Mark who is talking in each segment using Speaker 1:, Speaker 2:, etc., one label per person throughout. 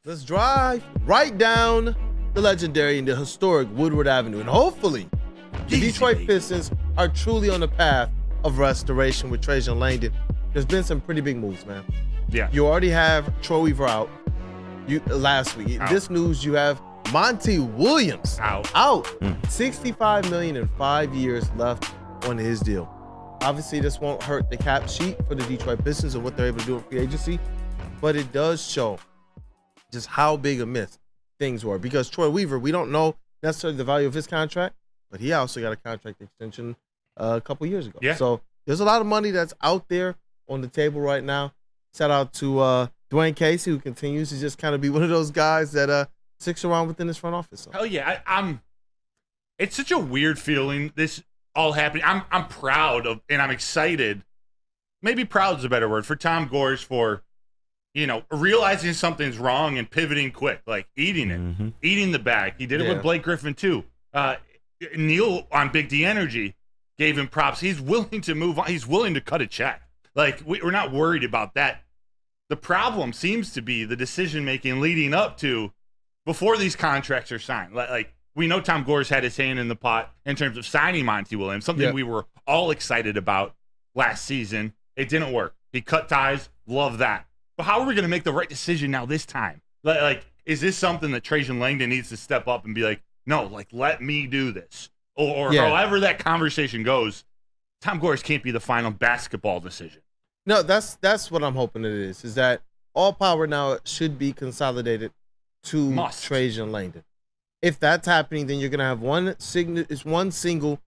Speaker 1: Let's drive right down the legendary and the historic Woodward Avenue. And hopefully, the Detroit Pistons are truly on the path of restoration with Trajan Langdon. There's been some pretty big moves, man.
Speaker 2: Yeah.
Speaker 1: You already have Troy Weaver out last week.
Speaker 2: Out.
Speaker 1: This news, you have Monty Williams out. $65 million in 5 years left on his deal. Obviously, this won't hurt the cap sheet for the Detroit Pistons and what they're able to do in free agency, but it does show just how big a miss things were. Because Troy Weaver, we don't know necessarily the value of his contract, but he also got a contract extension a couple years ago.
Speaker 2: Yeah.
Speaker 1: So there's a lot of money that's out there on the table right now. Shout out to Dwayne Casey, who continues to just kind of be one of those guys that sticks around within his front office. So.
Speaker 2: Hell yeah, I'm. It's such a weird feeling. This all happening. I'm proud of, and I'm excited. Maybe proud is a better word for Tom Gores for, realizing something's wrong and pivoting quick, like eating it, eating the bag. He did it with Blake Griffin too. Neil on Big D Energy gave him props. He's willing to move on. He's willing to cut a check. Like we're not worried about that. The problem seems to be the decision making leading up to before these contracts are signed. Like we know Tom Gores had his hand in the pot in terms of signing Monty Williams, something we were all excited about last season. It didn't work. He cut ties. Love that. But how are we going to make the right decision now this time? Like, is this something that Trajan Langdon needs to step up and be like, no, like, let me do this? Or however that conversation goes, Tom Gores can't be the final basketball decision.
Speaker 1: No, that's what I'm hoping it is that all power now should be consolidated to Trajan Langdon. If that's happening, then you're going to have one single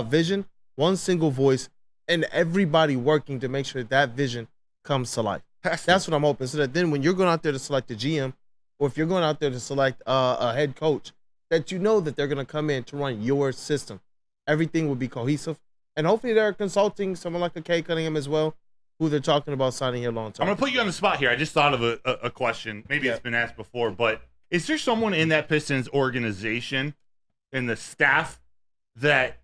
Speaker 1: vision, one single voice, and everybody working to make sure that vision comes to life. That's what I'm hoping. So that then when you're going out there to select a GM, or if you're going out there to select a head coach, that you know that they're going to come in to run your system. Everything will be cohesive. And hopefully they're consulting someone like a Kay Cunningham as well, who they're talking about signing here long term.
Speaker 2: I'm going to put you on the spot here. I just thought of a question. Maybe it's been asked before, but is there someone in that Pistons organization, in the staff, that,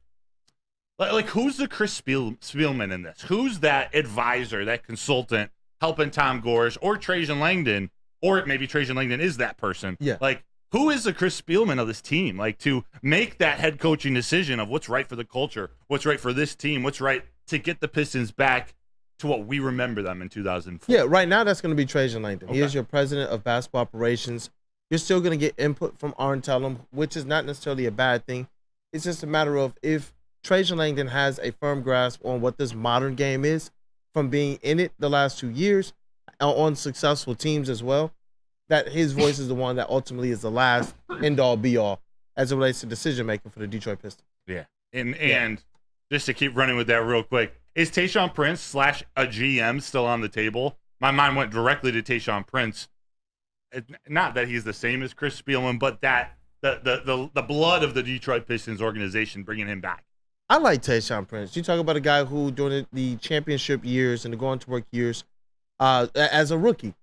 Speaker 2: like who's the Chris Spielman in this? Who's that advisor, that consultant helping Tom Gores or Trajan Langdon, or maybe Trajan Langdon is that person?
Speaker 1: Yeah.
Speaker 2: Like, who is the Chris Spielman of this team? Like, to make that head coaching decision of what's right for the culture, what's right for this team, what's right to get the Pistons back to what we remember them in 2004.
Speaker 1: Yeah, right now that's going to be Trajan Langdon. Okay. He is your president of basketball operations. You're still going to get input from Arn Tellem, which is not necessarily a bad thing. It's just a matter of if Trajan Langdon has a firm grasp on what this modern game is from being in it the last 2 years on successful teams as well, that his voice is the one that ultimately is the last end-all, be-all as it relates to decision-making for the Detroit Pistons.
Speaker 2: Yeah. And just to keep running with that real quick, is Tayshaun Prince / a GM still on the table? My mind went directly to Tayshaun Prince. Not that he's the same as Chris Spielman, but that the blood of the Detroit Pistons organization bringing him back.
Speaker 1: I like Tayshaun Prince. You talk about a guy who during the championship years and the going to work years, as a rookie,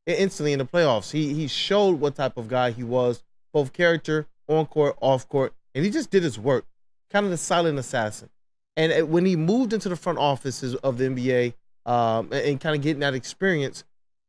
Speaker 1: instantly in the playoffs, he showed what type of guy he was, both character, on court, off court, and he just did his work, kind of the silent assassin. And when he moved into the front offices of the NBA and kind of getting that experience,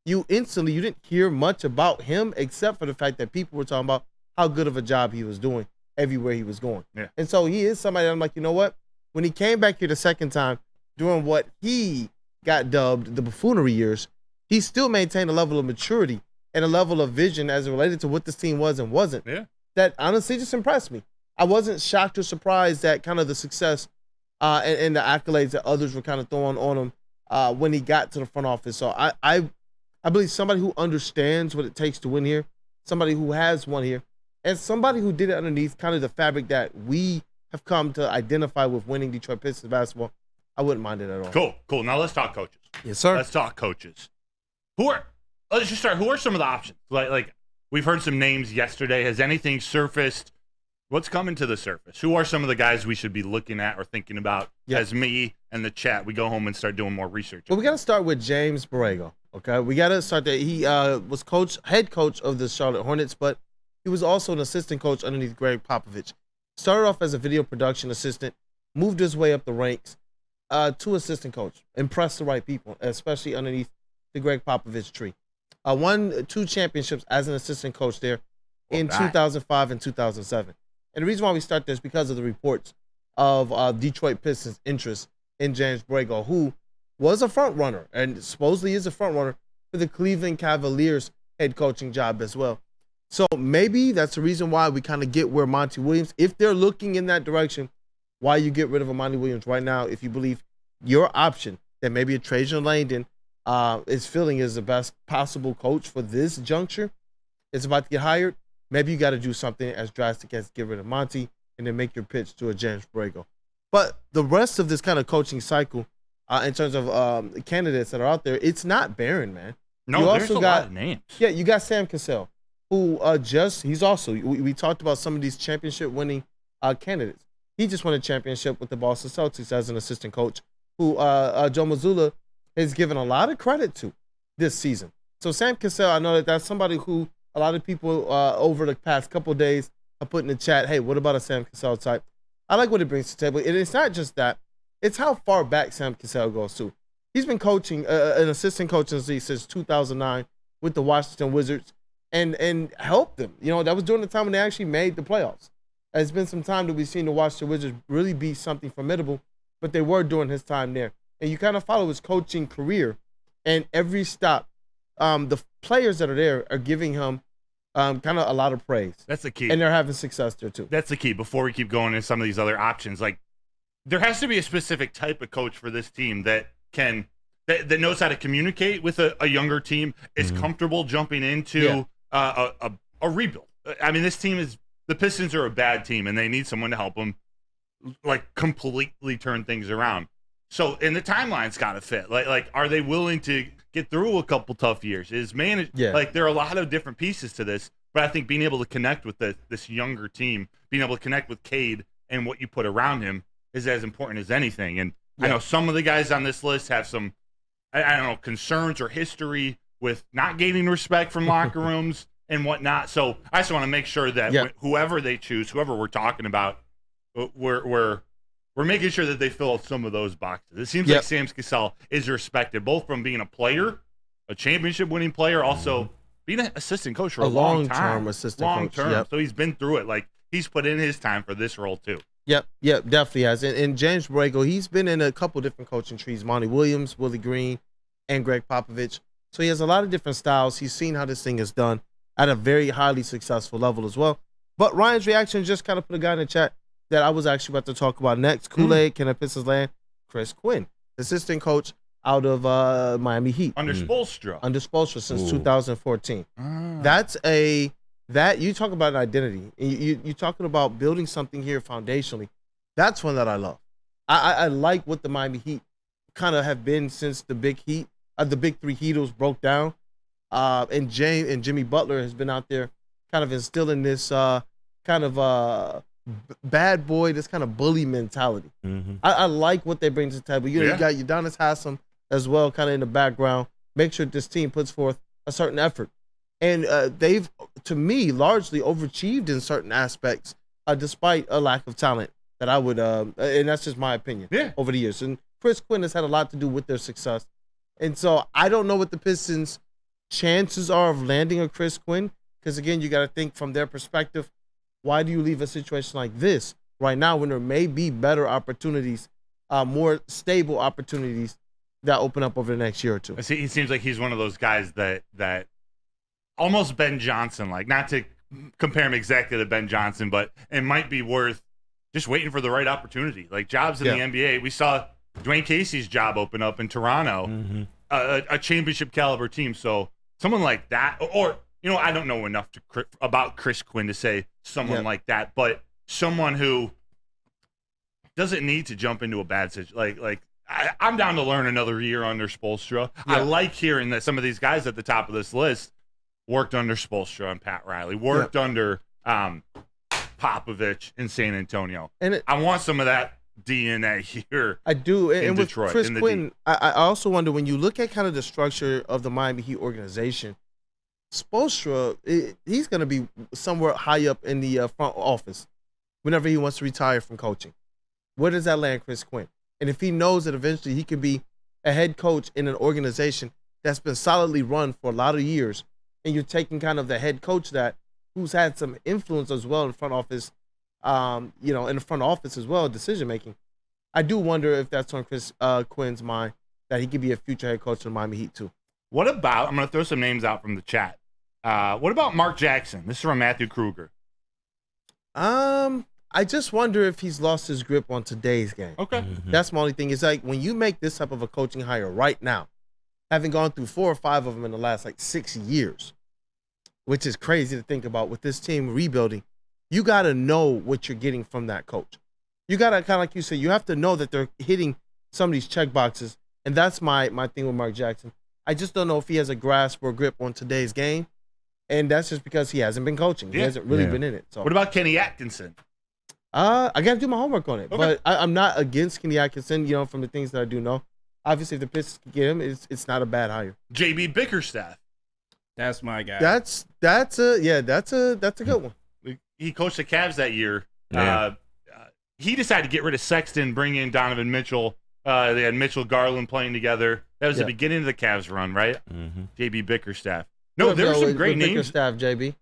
Speaker 1: you didn't hear much about him except for the fact that people were talking about how good of a job he was doing everywhere he was going.
Speaker 2: Yeah.
Speaker 1: And so he is somebody that I'm like, you know what? When he came back here the second time, doing what he got dubbed the buffoonery years, he still maintained a level of maturity and a level of vision as it related to what this team was and wasn't.
Speaker 2: Yeah.
Speaker 1: That honestly just impressed me. I wasn't shocked or surprised at kind of the success and the accolades that others were kind of throwing on him when he got to the front office. So I believe somebody who understands what it takes to win here, somebody who has won here, and somebody who did it underneath kind of the fabric that we have come to identify with winning Detroit Pistons basketball. I wouldn't mind it at all.
Speaker 2: Cool. Now let's talk coaches.
Speaker 1: Yes, sir.
Speaker 2: Let's talk coaches. Let's just start. Who are some of the options? Like we've heard some names yesterday. Has anything surfaced? What's coming to the surface? Who are some of the guys we should be looking at or thinking about as me and the chat? We go home and start doing more research.
Speaker 1: Well, we got to start with James Borrego. Okay, we got to start there. He was head coach of the Charlotte Hornets, but he was also an assistant coach underneath Greg Popovich. Started off as a video production assistant, moved his way up the ranks to assistant coach. Impressed the right people, especially underneath the Greg Popovich tree. won 2 championships as an assistant coach there in 2005 and 2007. And the reason why we start this is because of the reports of Detroit Pistons' interest in James Borrego, who was a front runner and supposedly is a front runner for the Cleveland Cavaliers head coaching job as well. So maybe that's the reason why we kind of get where Monty Williams, if they're looking in that direction, why you get rid of a Monty Williams right now, if you believe your option that maybe a Trajan Langdon is feeling is the best possible coach for this juncture, is about to get hired, maybe you got to do something as drastic as get rid of Monty and then make your pitch to a James Borrego. But the rest of this kind of coaching cycle, in terms of candidates that are out there, it's not barren, man.
Speaker 2: No, there's a lot of names.
Speaker 1: Yeah, you got Sam Cassell, who he's also, we talked about some of these championship-winning candidates. He just won a championship with the Boston Celtics as an assistant coach, who Joe Mazzulla has given a lot of credit to this season. So Sam Cassell, I know that's somebody who a lot of people over the past couple of days have put in the chat, hey, what about a Sam Cassell type? I like what he brings to the table. And it's not just that. It's how far back Sam Cassell goes, too. He's been coaching, an assistant coach in the league since 2009 with the Washington Wizards and helped them. You know, that was during the time when they actually made the playoffs. It's been some time that we've seen the Washington Wizards really be something formidable, but they were during his time there. And you kind of follow his coaching career, and every stop, the players that are there are giving him kind of a lot of praise.
Speaker 2: That's the key.
Speaker 1: And they're having success there, too.
Speaker 2: That's the key. Before we keep going into some of these other options, like, there has to be a specific type of coach for this team that knows how to communicate with a younger team, is comfortable jumping into a rebuild. I mean, the Pistons are a bad team, and they need someone to help them, like, completely turn things around. So, and the timeline's got to fit. Like, are they willing to get through a couple tough years? Like, there are a lot of different pieces to this, but I think being able to connect with this younger team, being able to connect with Cade and what you put around him is as important as anything. And I know some of the guys on this list have some, I don't know, concerns or history with not gaining respect from locker rooms and whatnot. So I just want to make sure that whoever they choose, whoever we're talking about, we're making sure that they fill some of those boxes. It seems like Sam Cassell is respected, both from being a player, a championship-winning player, also being an assistant coach for a long time.
Speaker 1: Long-term assistant coach.
Speaker 2: Yep. So he's been through it. Like, he's put in his time for this role, too.
Speaker 1: Yep, definitely has. And James Borrego, he's been in a couple different coaching trees, Monty Williams, Willie Green, and Greg Popovich. So he has a lot of different styles. He's seen how this thing is done at a very highly successful level as well. But Ryan's reaction just kind of put a guy in the chat that I was actually about to talk about next. Kool-Aid, can I Pistons land? Chris Quinn, assistant coach out of Miami Heat.
Speaker 2: Under
Speaker 1: Spoelstra since 2014. That you talk about an identity. You talking about building something here foundationally. That's one that I love. I like what the Miami Heat kind of have been since the big three Heatles broke down. And Jimmy Butler has been out there kind of instilling this kind of bad boy, this kind of bully mentality. I like what they bring to the table. You got Udonis Haslem as well, kind of in the background. Make sure this team puts forth a certain effort. And they've, to me, largely overachieved in certain aspects, despite a lack of talent that I would, and that's just my opinion, over the years. And Chris Quinn has had a lot to do with their success. And so I don't know what the Pistons' chances are of landing a Chris Quinn, because, again, you got to think from their perspective, why do you leave a situation like this right now when there may be better opportunities, more stable opportunities that open up over the next year or two?
Speaker 2: See, he seems like he's one of those guys that almost Ben Johnson, like, not to compare him exactly to Ben Johnson, but it might be worth just waiting for the right opportunity. Like, jobs in the NBA, we saw Dwayne Casey's job open up in Toronto, a championship caliber team. So someone like that, or, you know, I don't know enough about Chris Quinn to say someone like that, but someone who doesn't need to jump into a bad situation. Like I'm down to learn another year under Spoelstra. I like hearing that some of these guys at the top of this list worked under Spoelstra and Pat Riley, worked under Popovich in San Antonio. And I want some of that DNA here.
Speaker 1: I do.
Speaker 2: In
Speaker 1: and
Speaker 2: Detroit,
Speaker 1: with Chris Quinn, I also wonder, when you look at kind of the structure of the Miami Heat organization, Spoelstra, he's going to be somewhere high up in the front office whenever he wants to retire from coaching. Where does that land Chris Quinn? And if he knows that eventually he could be a head coach in an organization that's been solidly run for a lot of years, and you're taking kind of the head coach who's had some influence as well in front office, in the front office as well, decision making. I do wonder if that's on Chris Quinn's mind that he could be a future head coach of the Miami Heat too.
Speaker 2: What about? I'm going to throw some names out from the chat. What about Mark Jackson? This is from Matthew Kruger.
Speaker 1: I just wonder if he's lost his grip on today's game.
Speaker 2: Okay.
Speaker 3: Mm-hmm.
Speaker 1: That's my only thing. It's like when you make this type of a coaching hire right now, having gone through 4 or 5 of them in the last 6 years, which is crazy to think about with this team rebuilding, you got to know what you're getting from that coach. You got to, kind of like you said, you have to know that they're hitting some of these check boxes. And that's my thing with Mark Jackson. I just don't know if he has a grasp or grip on today's game. And that's just because he hasn't been coaching. He hasn't really been in it. So
Speaker 2: what about Kenny Atkinson?
Speaker 1: I got to do my homework on it.
Speaker 2: Okay.
Speaker 1: But I'm not against Kenny Atkinson, from the things that I do know. Obviously, if the Pistons can get him, it's not a bad hire.
Speaker 2: JB Bickerstaff.
Speaker 4: That's my guy.
Speaker 1: That's a good one.
Speaker 2: He coached the Cavs that year.
Speaker 3: Yeah.
Speaker 2: He decided to get rid of Sexton, bring in Donovan Mitchell. They had Mitchell Garland playing together. That was the beginning of the Cavs run, right?
Speaker 3: Mm-hmm.
Speaker 2: JB Bickerstaff. No, there were some great names.
Speaker 1: Bickerstaff, JB.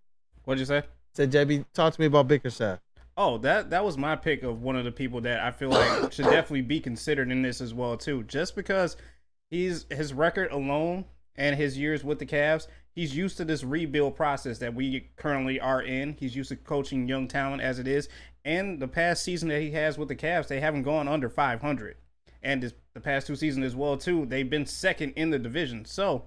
Speaker 4: What'd you say?
Speaker 1: Said JB, talk to me about Bickerstaff.
Speaker 4: Oh, that was my pick of one of the people that I feel like should definitely be considered in this as well too. Just because his record alone and his years with the Cavs, he's used to this rebuild process that we currently are in. He's used to coaching young talent as it is. And the past season that he has with the Cavs, they haven't gone under 500. And the past 2 seasons as well too, they've been second in the division. So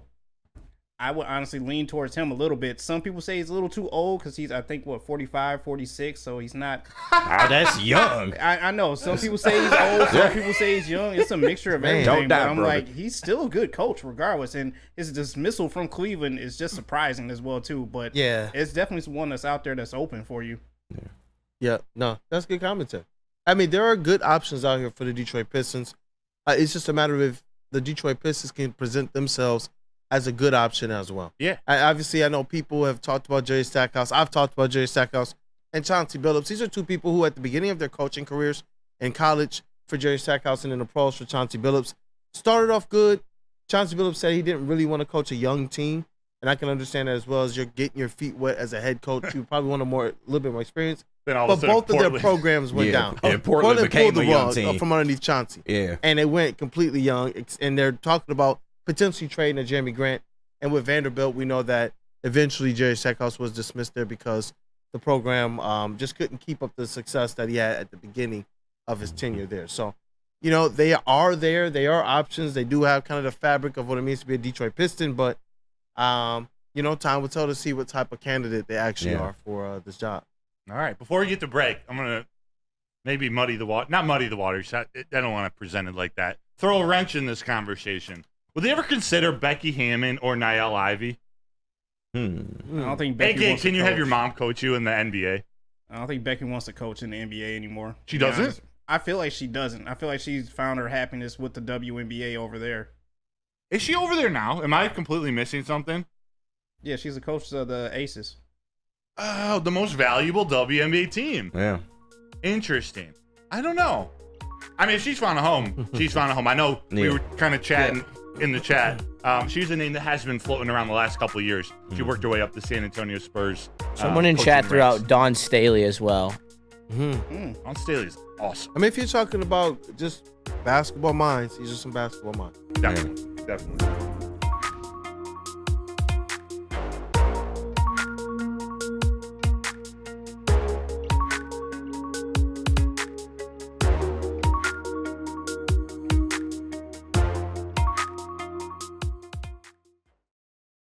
Speaker 4: I would honestly lean towards him a little bit. Some people say he's a little too old because he's, I think, 45, 46, so he's not.
Speaker 3: Oh, that's young.
Speaker 4: I know. Some people say he's old. Some people say he's young. It's a mixture of everything.
Speaker 3: Don't doubt,
Speaker 4: but I'm
Speaker 3: brother.
Speaker 4: like, he's still a good coach regardless. And his dismissal from Cleveland is just surprising as well, too. But
Speaker 1: Yeah.
Speaker 4: it's definitely one that's out there that's open for you.
Speaker 1: Yeah, no, that's good commentary. I mean, there are good options out here for the Detroit Pistons. It's just a matter of if the Detroit Pistons can present themselves as a good option as well.
Speaker 2: Yeah.
Speaker 1: Obviously, I know people have talked about Jerry Stackhouse. I've talked about Jerry Stackhouse and Chauncey Billups. These are 2 people who, at the beginning of their coaching careers in college for Jerry Stackhouse and in the pros for Chauncey Billups, started off good. Chauncey Billups said he didn't really want to coach a young team, and I can understand that as well. As you're getting your feet wet as a head coach, you probably want a little bit more experience.
Speaker 2: Then
Speaker 1: But both of their programs went down.
Speaker 3: Yeah, Portland became a young team
Speaker 1: from underneath Chauncey.
Speaker 3: Yeah.
Speaker 1: And it went completely young. And they're talking about potentially trading a Jeremy Grant. And with Vanderbilt, we know that eventually Jerry Stackhouse was dismissed there because the program just couldn't keep up the success that he had at the beginning of his tenure there. So, they are there. They are options. They do have kind of the fabric of what it means to be a Detroit Piston. But, time will tell to see what type of candidate they actually are for this job.
Speaker 2: All right. Before we get to break, I'm going to maybe muddy the water. Not muddy the waters. I don't want to present it like that. Throw a wrench in this conversation. Would they ever consider Becky Hammon or Niall Ivey?
Speaker 4: I don't think Becky
Speaker 2: AK,
Speaker 4: wants
Speaker 2: can
Speaker 4: to
Speaker 2: you have
Speaker 4: coach.
Speaker 2: your mom coach you in the NBA?
Speaker 4: I don't think Becky wants to coach in the NBA anymore.
Speaker 2: She
Speaker 4: to be
Speaker 2: doesn't?
Speaker 4: honest. I feel like she doesn't. I feel like she's found her happiness with the WNBA over there.
Speaker 2: Is she over there now? Am I completely missing something?
Speaker 4: Yeah, she's a coach of the Aces.
Speaker 2: Oh, the most valuable WNBA team.
Speaker 3: Yeah.
Speaker 2: Interesting. I don't know. I mean, if she's found a home, she's found a home. I know we were kind of chatting in the chat. She's a name that has been floating around the last couple of years. She worked her way up the San Antonio Spurs.
Speaker 5: Someone in chat threw out Don Staley as well.
Speaker 2: Don Staley is awesome.
Speaker 1: I mean, if you're talking about just basketball minds, these are some basketball minds.
Speaker 2: Definitely.